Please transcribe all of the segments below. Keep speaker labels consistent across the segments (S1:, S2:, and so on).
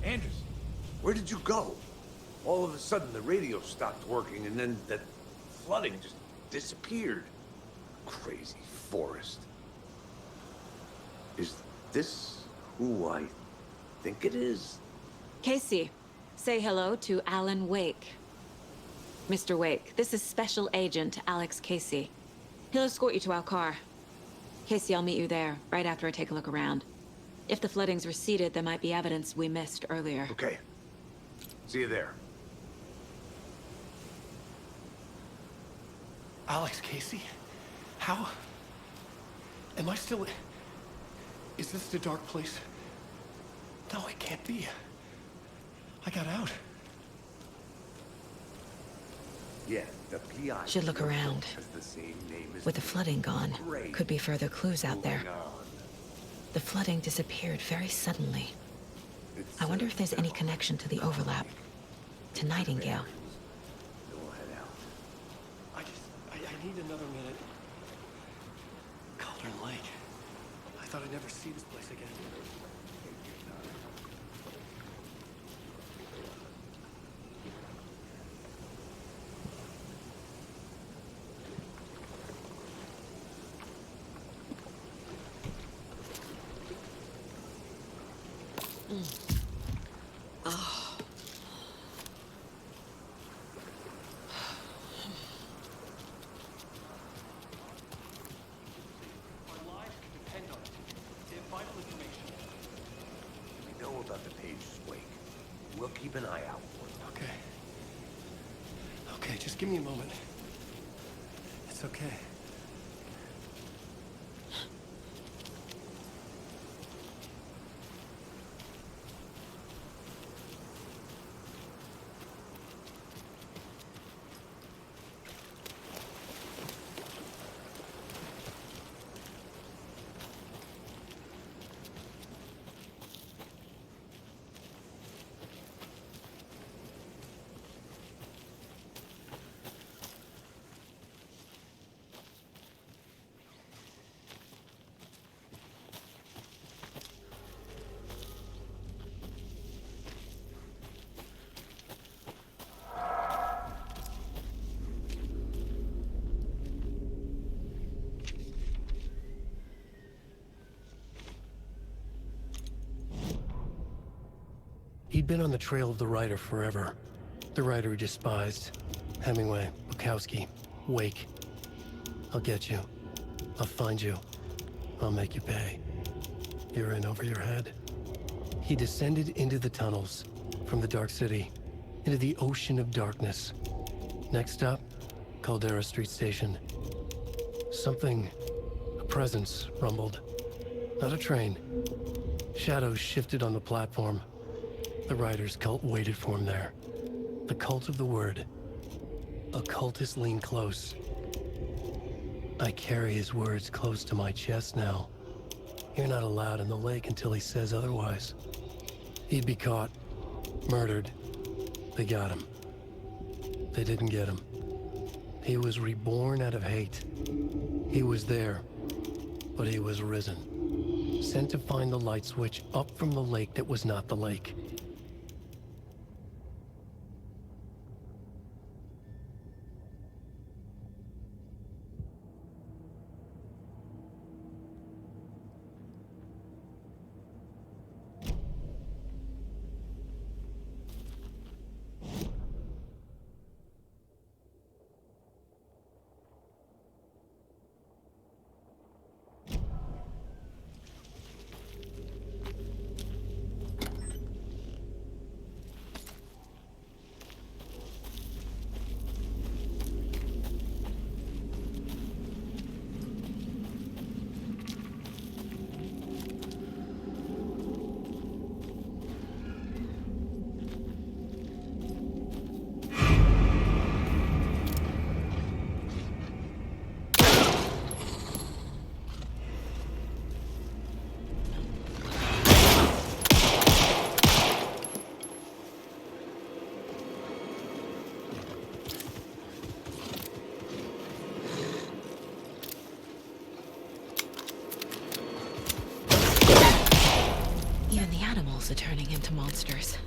S1: Anderson, where did you go? All of a sudden, the radio stopped working, and then that flooding just disappeared. Crazy forest. Is this who I think it is?
S2: Casey, say hello to Alan Wake. Mr. Wake, this is Special Agent Alex Casey. He'll escort you to our car. Casey, I'll meet you there, right after I take a look around. If the flooding's receded, there might be evidence we missed earlier.
S1: Okay. See you there.
S3: Alex Casey? How? Am I still... Is this the dark place? No, it can't be. I got out.
S1: Yeah, the PI
S2: Should look around.
S1: has the same name as
S2: With the
S1: me.
S2: flooding gone,
S1: Great.
S2: could be further clues out there.
S1: Moving on.
S2: The flooding disappeared very suddenly.
S1: It's,
S2: I wonder if there's any connection to the overlap. To Nightingale.
S1: We'll head out.
S3: I need another minute. Cauldron Lake. I thought I'd never see this place again.
S1: We know about the Page's wake. We'll keep an eye out for it.
S3: Okay. Okay, just give me a moment. It's okay. He'd been on the trail of the writer forever. The writer he despised. Hemingway, Bukowski, Wake. I'll get you. I'll find you. I'll make you pay. You're in over your head. He descended into the tunnels, from the Dark City, into the ocean of darkness. Next stop, Caldera Street Station. Something, a presence, rumbled. Not a train. Shadows shifted on the platform. The writer's cult waited for him there. The cult of the word. Occultists lean close. I carry his words close to my chest now. You're not allowed in the lake until he says otherwise. He'd be caught, murdered. They got him. They didn't get him. He was reborn out of hate. He was there, but he was risen. Sent to find the light switch up from the lake that was not the lake.
S2: animals are turning into monsters.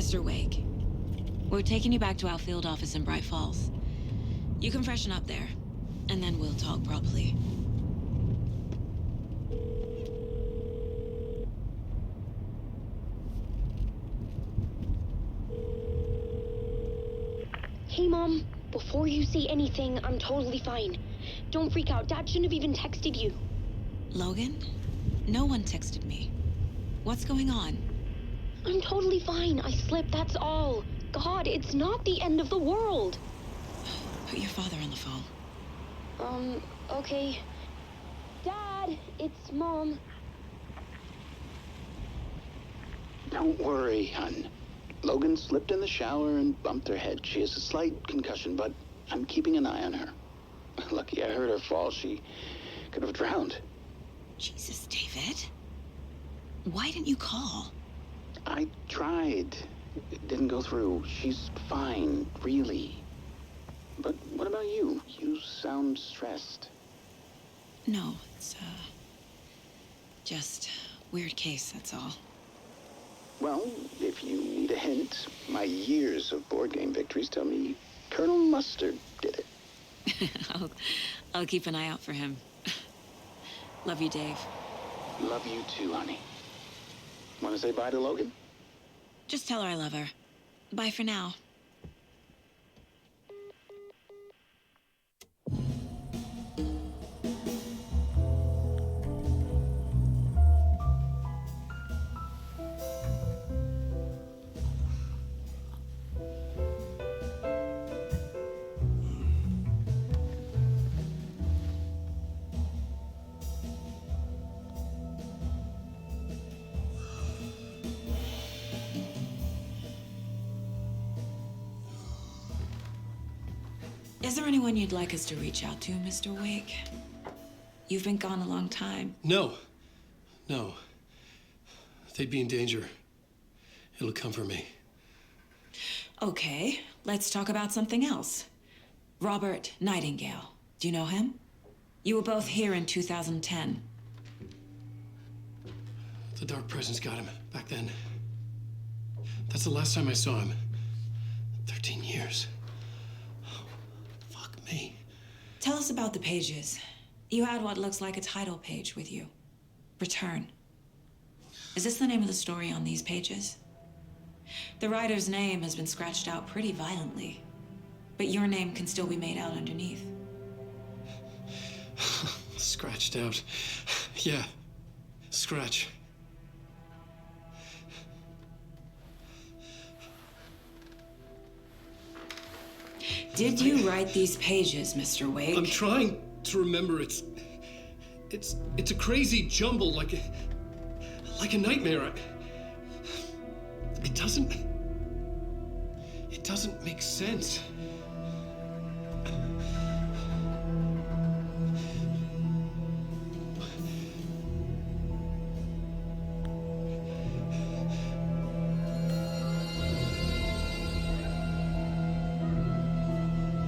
S2: Mr. Wake, we're taking you back to our field office in Bright Falls. You can freshen up there, and then we'll talk properly.
S4: Hey, Mom. Before you say anything, I'm totally fine. Don't freak out. Dad shouldn't have even texted you.
S2: Logan? No one texted me. What's going on?
S4: I'm totally fine. I slipped, that's all. God, it's not the end of the world.
S2: Put your father on the phone.
S4: Okay. Dad, it's Mom.
S5: Don't worry, hon. Logan slipped in the shower and bumped her head. She has a slight concussion, but I'm keeping an eye on her. Lucky I heard her fall. She could have drowned.
S2: Jesus, David. Why didn't you call?
S5: I tried. It didn't go through. She's fine, really. But what about you? You sound stressed.
S2: No, it's, just weird case, that's all.
S5: Well, if you need a hint, my years of board game victories tell me Colonel Mustard did it.
S2: I'll keep an eye out for him. Love you, Dave.
S5: Love you too, honey. Want to say bye to Logan?
S2: Just tell her I love her. Bye for now. Is there anyone you'd like us to reach out to, Mr. Wake? You've been gone a long time.
S3: No. No. They'd be in danger. It'll come for me.
S2: Okay, let's talk about something else. Robert Nightingale. Do you know him? You were both here in 2010.
S3: The Dark Presence got him back then. That's the last time I saw him. 13 years. Oh, fuck me.
S2: Tell us about the pages. You had what looks like a title page with you. Return. Is this the name of the story on these pages? The writer's name has been scratched out pretty violently, but your name can still be made out underneath.
S3: Scratched out. Yeah. Scratch.
S2: Did you write these pages, Mr. Wake?
S3: I'm trying to remember. It's a crazy jumble, like a nightmare. It doesn't make sense.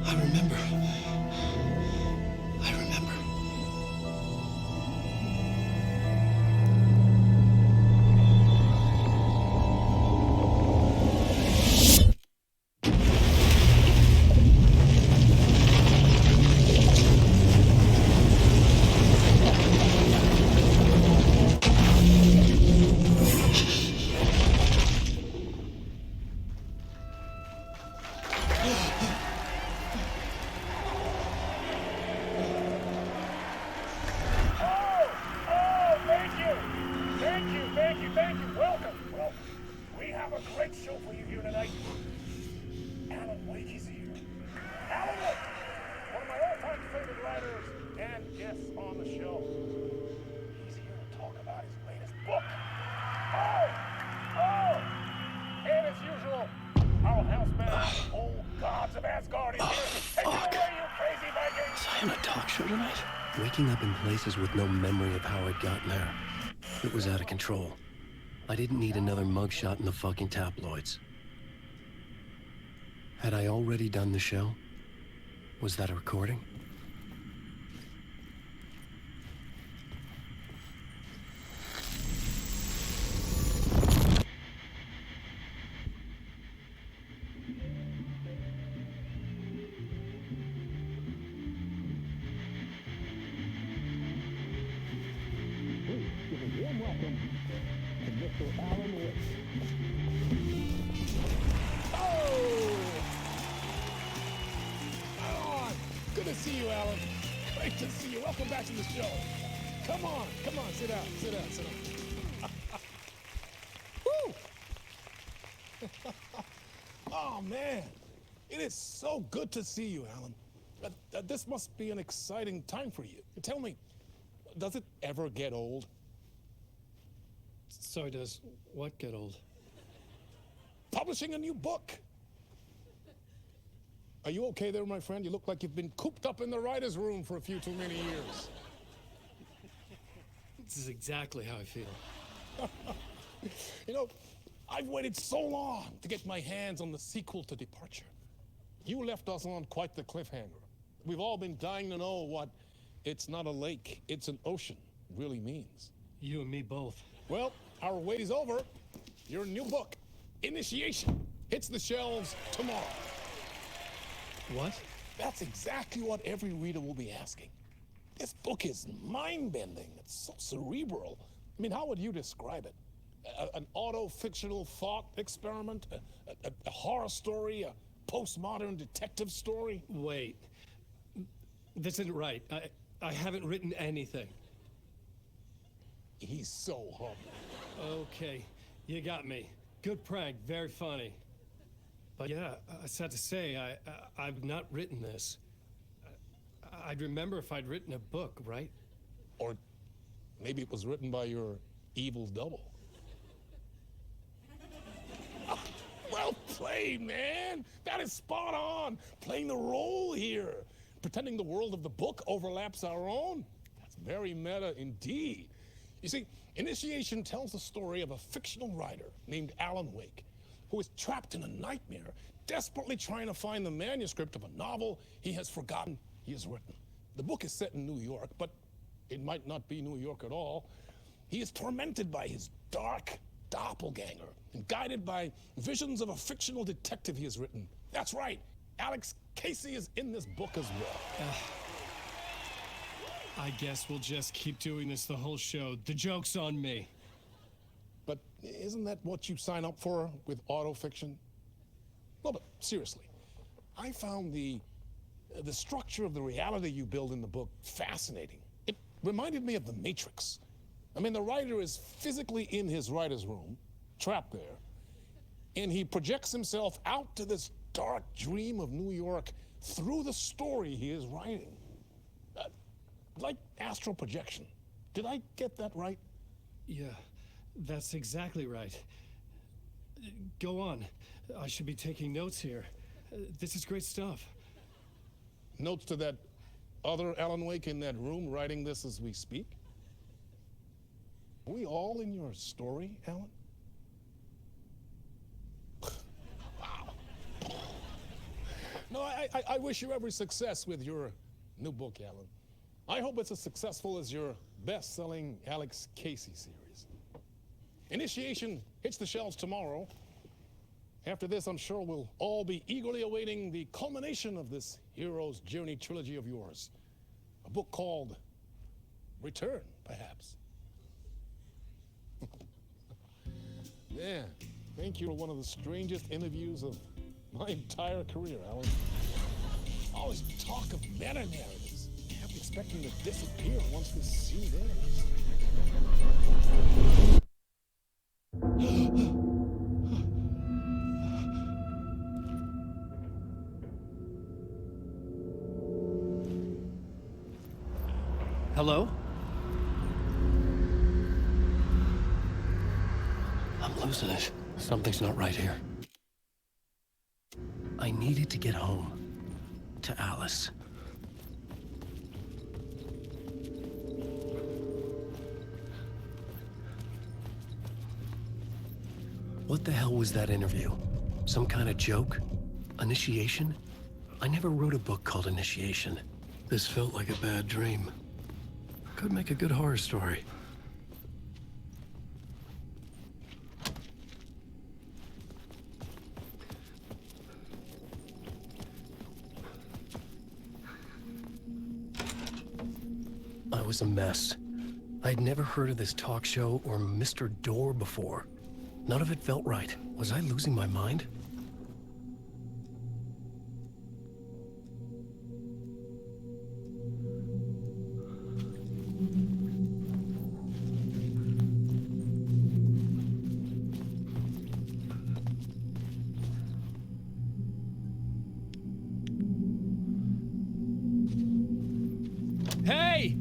S3: I remember.
S6: Thank you. Welcome. We have a great show for you here tonight. Alan Wake is here. Alan Wake, one of my all-time favorite writers and guests on the show. He's here to talk about his latest book. And as usual, our houseman, old gods of Asgard, is here. Take it away, you crazy Vikings!
S3: Was I on a talk show tonight? Waking up in places with no memory of how I'd gotten there. It was out of control. I didn't need another mugshot in the fucking tabloids. Had I already done the show? Was that a recording?
S6: welcome to Mr. Alan Wake. Oh! Alan! Good to see you, Alan. Great to see you. Welcome back to the show. Come on, sit down, sit down. Woo! Oh, man. It is so good to see you, Alan. This must be an exciting time for you. Tell me, does it ever get old?
S3: So does what get old?
S6: Publishing a new book. Are you okay there, my friend? You look like you've been cooped up in the writer's room for a few too many years.
S3: This is exactly how I feel.
S6: You know, I've waited so long to get my hands on the sequel to Departure. You left us on quite the cliffhanger. We've all been dying to know what "it's not a lake, it's an ocean" really means.
S3: You and me both.
S6: Well, our wait is over. Your new book, Initiation, hits the shelves tomorrow.
S3: What?
S6: That's exactly what every reader will be asking. This book is mind-bending. It's so cerebral. I mean, how would you describe it? An auto-fictional thought experiment? A horror story? A postmodern detective story?
S3: Wait. This isn't right. I haven't written anything.
S6: He's so humble.
S3: Okay, you got me. Good prank, very funny. But yeah, I sad to say, I've not written this. I'd remember if I'd written a book, right?
S6: Or maybe it was written by your evil double. Well played, man. That is spot on. Playing the role here. Pretending the world of the book overlaps our own. That's very meta indeed. You see, Initiation tells the story of a fictional writer named Alan Wake, who is trapped in a nightmare, desperately trying to find the manuscript of a novel he has forgotten he has written. The book is set in New York, but it might not be New York at all. He is tormented by his dark doppelganger and guided by visions of a fictional detective he has written. That's right, Alex Casey is in this book as well.
S3: I guess we'll just keep doing this the whole show. The joke's on me.
S6: But isn't that what you sign up for with autofiction? No, but seriously, I found the structure of the reality you build in the book fascinating. It reminded me of The Matrix. I mean, the writer is physically in his writer's room, trapped there, and he projects himself out to this dark dream of New York through the story he is writing. Like astral projection. Did I get that right?
S3: Yeah, that's exactly right. Go on. I should be taking notes here. This is great stuff.
S6: Notes to that other Alan Wake in that room writing this as we speak? Are we all in your story, Alan? Wow. No, I wish you every success with your new book, Alan. I hope it's as successful as your best-selling Alex Casey series. Initiation hits the shelves tomorrow. After this, I'm sure we'll all be eagerly awaiting the culmination of this hero's journey trilogy of yours. A book called Return, perhaps. Man, thank you for one of the strangest interviews of my entire career, Alan. Always talk of meta-narratives. Kept expecting to disappear once this scene ends.
S3: Hello? I'm losing it. Something's not right here. I needed to get home. To Alice. What the hell was that interview? Some kind of joke? Initiation? I never wrote a book called Initiation. This felt like a bad dream. Could make a good horror story. I was a mess. I'd never heard of this talk show or Mr. Door before. None of it felt right. Was I losing my mind?
S7: Hey!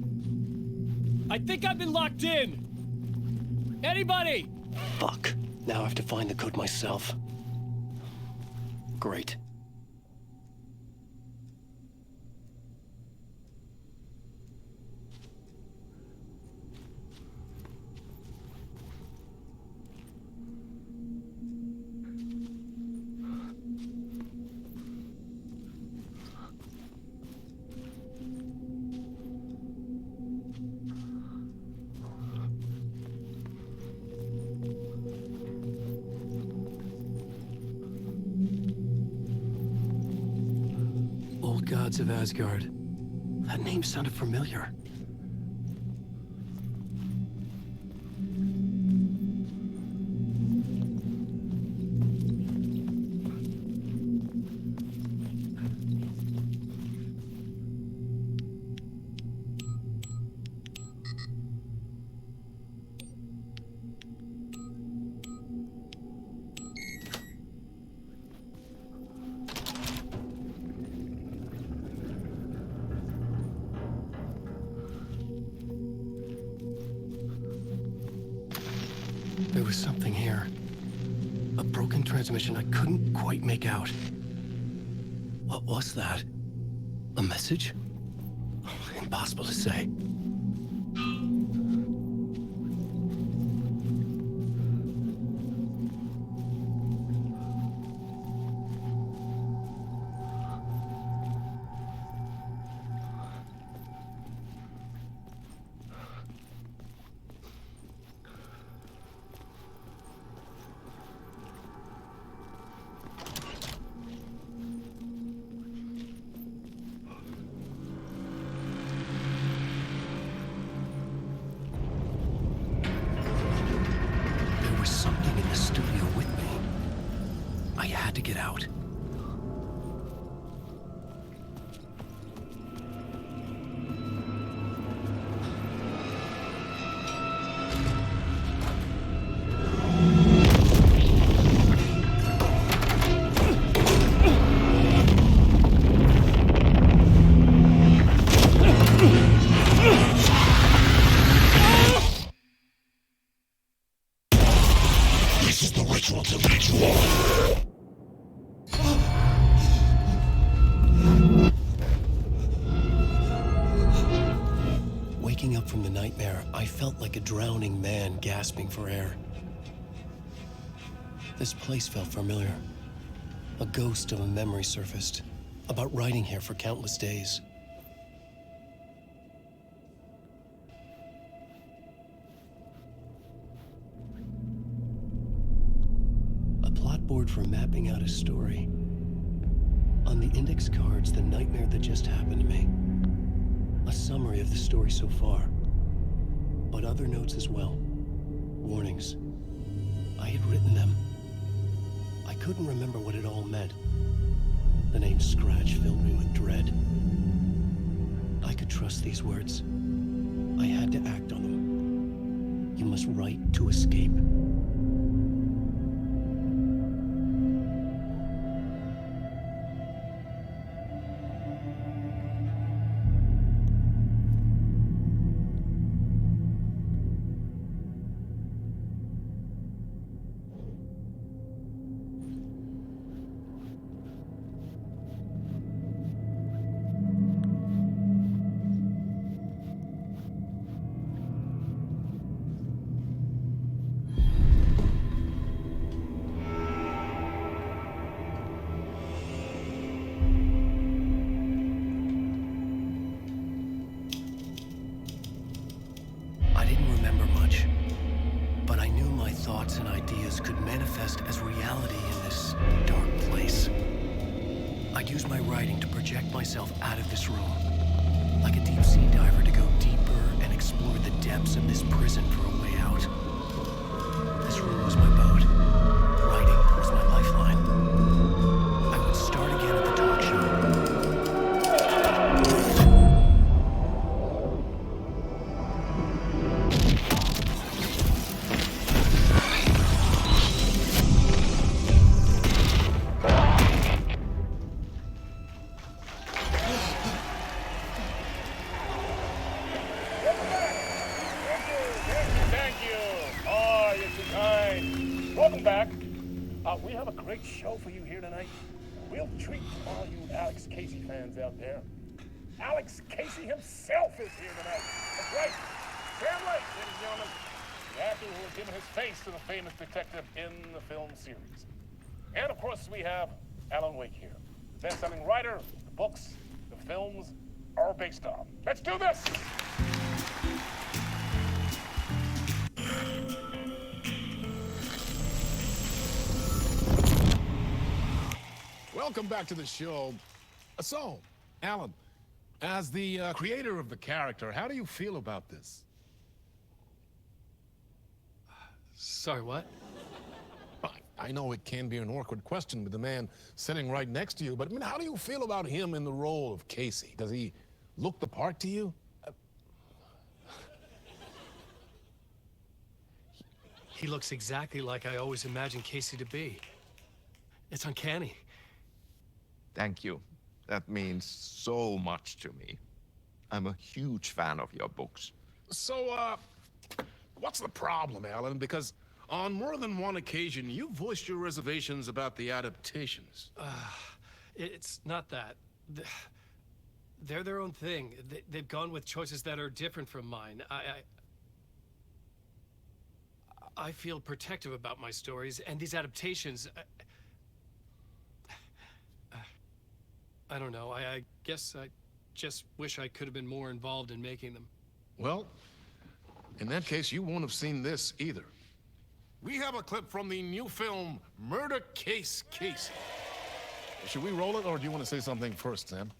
S7: I think I've been locked in! Anybody?
S3: Fuck. Now I have to find the code myself. Great. Gods of Asgard. That name sounded familiar. There was something here. A broken transmission I couldn't quite make out. What was that? A message? Impossible to say. To get out.
S8: This is the ritual to ritual.
S3: Waking up from the nightmare, I felt like a drowning man gasping for air. This place felt familiar. A ghost of a memory surfaced, about riding here for countless days. A plot board for mapping out a story. On the index cards, the nightmare that just happened to me. A summary of the story so far, but other notes as well. Warnings. I had written them. I couldn't remember what it all meant. The name Scratch filled me with dread. I could trust these words. I had to act on them. You must write to escape. Thoughts and ideas could manifest as reality in this dark place. I'd use my writing to project myself out of this room, like a deep sea diver to go deeper and explored the depths of this prison for a way out. This room was my boat. Writing was my lifeline. I would start again at the talk show.
S6: Thank you. Oh, you're too kind. Welcome back. We have a great show for you here tonight. Real treat to all you Alex Casey fans out there. Alex Casey himself is here tonight. That's right. Sam Lake, ladies and gentlemen. The actor who has given his face to the famous detective in the film series. And of course, we have Alan Wake here. The best-selling writer, the books, the films are based on. Let's do this!
S9: Welcome back to the show. So, Alan, as the creator of the character, how do you feel about this?
S3: Sorry, what?
S9: I know it can be an awkward question with the man sitting right next to you, but I mean, how do you feel about him in the role of Casey? Does he look the part to you?
S3: He looks exactly like I always imagined Casey to be. It's uncanny.
S10: Thank you. That means so much to me. I'm a huge fan of your books.
S9: So, what's the problem, Alan? Because on more than one occasion, you voiced your reservations about the adaptations.
S3: It's not that. They're their own thing. They've gone with choices that are different from mine. I feel protective about my stories, and these adaptations... I don't know. I guess I just wish I could have been more involved in making them.
S9: Well, in that case, you won't have seen this either. We have a clip from the new film, Murder Case Casey. Should we roll it, or do you want to say something first, Sam?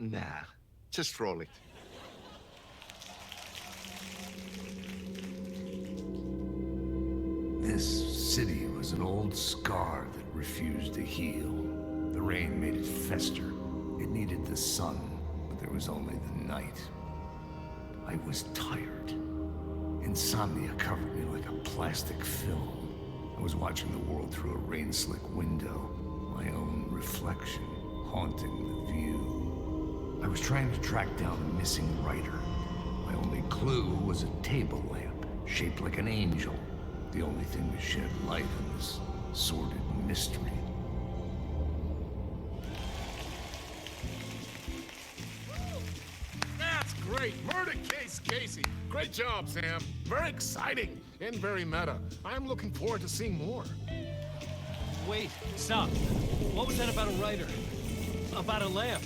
S10: Nah, just roll it.
S1: This city was an old scar that refused to heal. The rain made it fester. It needed the sun, but there was only the night. I was tired. Insomnia covered me like a plastic film. I was watching the world through a rain-slick window, my own reflection haunting the view. I was trying to track down a missing writer. My only clue was a table lamp, shaped like an angel. The only thing to shed light on this sordid mystery.
S9: That's great! Murder Case Casey! Great job, Sam. Very exciting and very meta. I'm looking forward to seeing more.
S3: Wait, stop. What was that about a writer? About a lamp?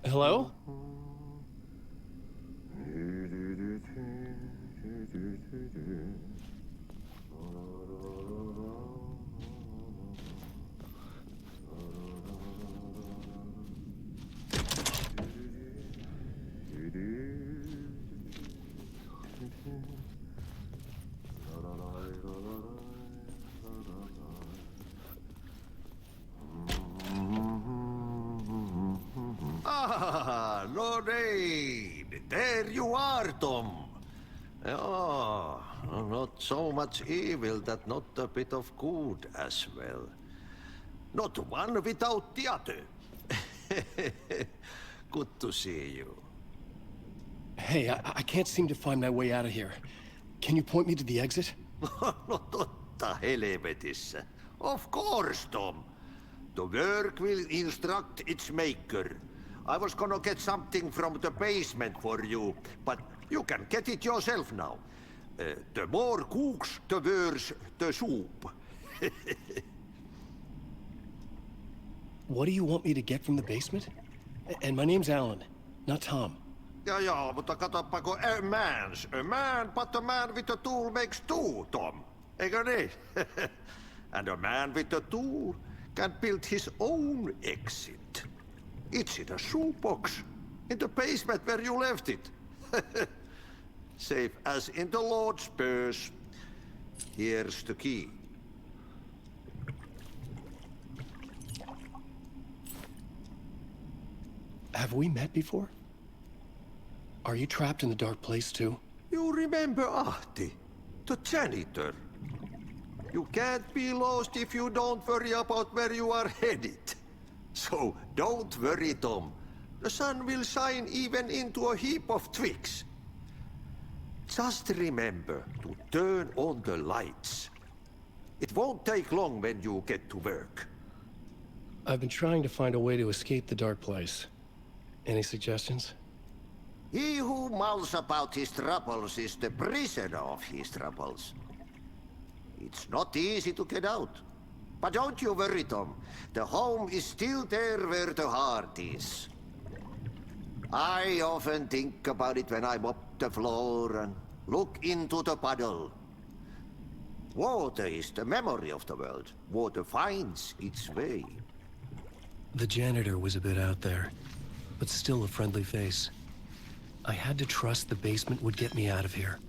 S3: Hello?
S11: Ah, Lorraine! There you are, Tom. Oh, not so much evil that not a bit of good as well. Not one without the other. Good to see you.
S3: Hey, I can't seem to find my way out of here. Can you point me to the exit?
S11: No totta helvetissä. Of course, Tom. The work will instruct its maker. I was gonna get something from the basement for you, but you can get it yourself now. The more cooks, the worse the soup.
S3: What do you want me to get from the basement? And my name's Alan, not Tom.
S11: Ja, mutta katsoppa, a man, but a man with a tool makes two, Tom. Eikö niin? And a man with a tool can build his own exit. It's in a shoebox, in the basement where you left it. Safe as in the Lord's purse. Here's the key.
S3: Have we met before? Are you trapped in the dark place too?
S11: You remember Ahti, the janitor. You can't be lost if you don't worry about where you are headed. So don't worry, Tom. The sun will shine even into a heap of twigs. Just remember to turn on the lights. It won't take long when you get to work.
S3: I've been trying to find a way to escape the dark place. Any suggestions?
S11: He who mulls about his troubles is the prisoner of his troubles. It's not easy to get out. But don't you worry, Tom. The home is still there where the heart is. I often think about it when I mop the floor and look into the puddle. Water is the memory of the world. Water finds its way.
S3: The janitor was a bit out there, but still a friendly face. I had to trust the basement would get me out of here.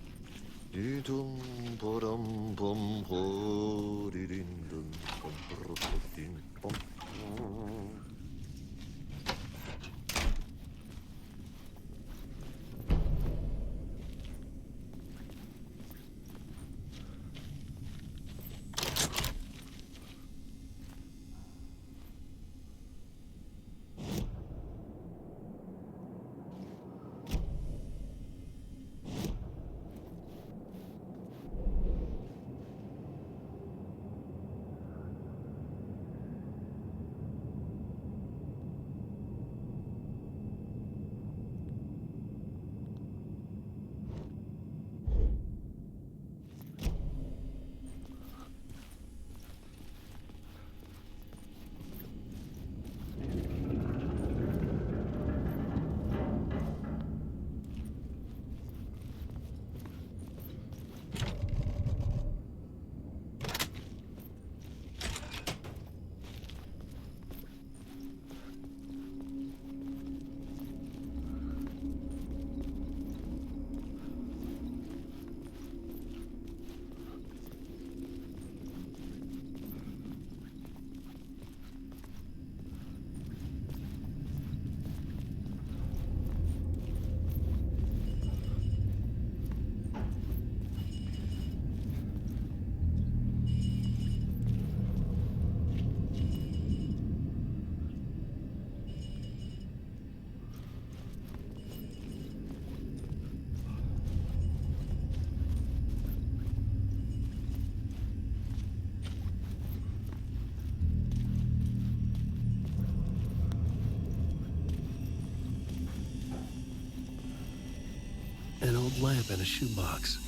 S3: An old lamp in a shoebox.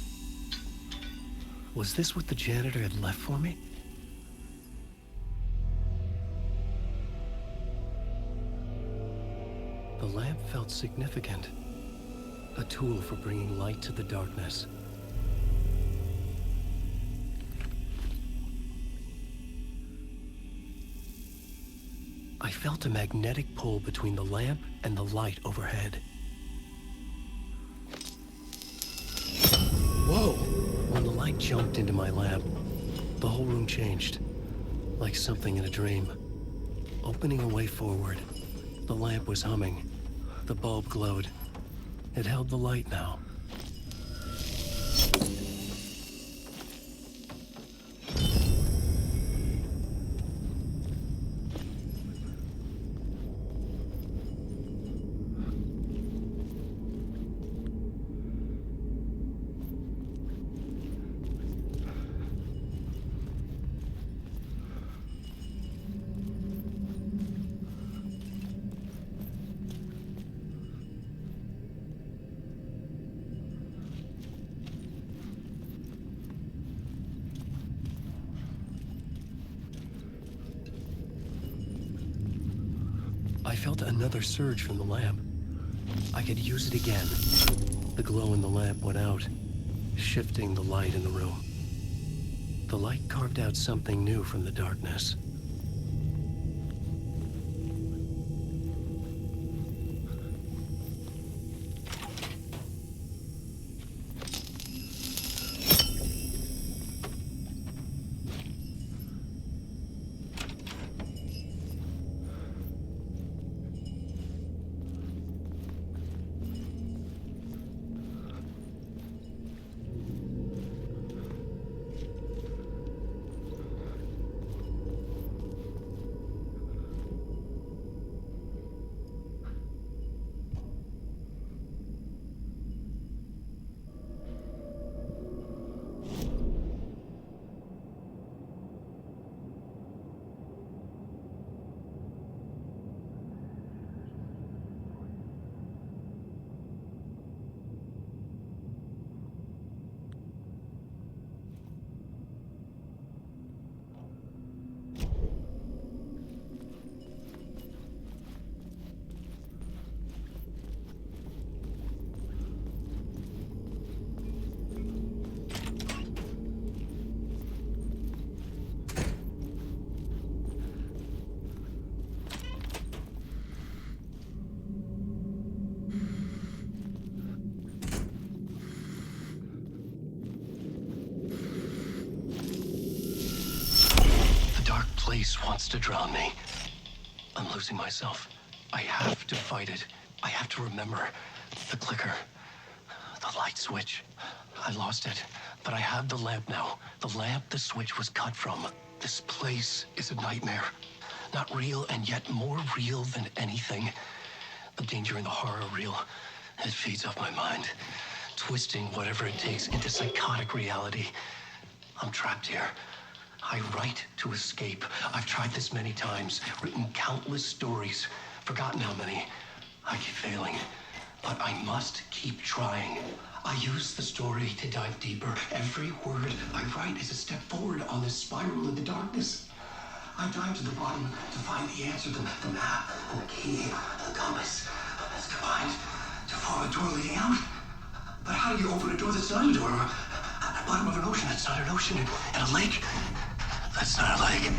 S3: Was this what the janitor had left for me? The lamp felt significant. A tool for bringing light to the darkness. I felt a magnetic pull between the lamp and the light overhead. Whoa! When the light jumped into my lamp, the whole room changed, like something in a dream. Opening a way forward, the lamp was humming. The bulb glowed. It held the light now. I felt another surge from the lamp. I could use it again. The glow in the lamp went out, shifting the light in the room. The light carved out something new from the darkness. Place wants to drown me. I'm losing myself. I have to fight it. I have to remember. The clicker. The light switch. I lost it. But I have the lamp now. The lamp the switch was cut from. This place is a nightmare. Not real, and yet more real than anything. The danger and the horror are real. It feeds off my mind. Twisting whatever it takes into psychotic reality. I'm trapped here. I write to escape. I've tried this many times, written countless stories, forgotten how many. I keep failing, but I must keep trying. I use the story to dive deeper. Every word I write is a step forward on this spiral in the darkness. I dive to the bottom to find the answer, the map, and the key, the compass. It's combined to form a door leading out. But how do you open a door that's not a door? At the bottom of an ocean that's not an ocean, and a lake that's not a lake.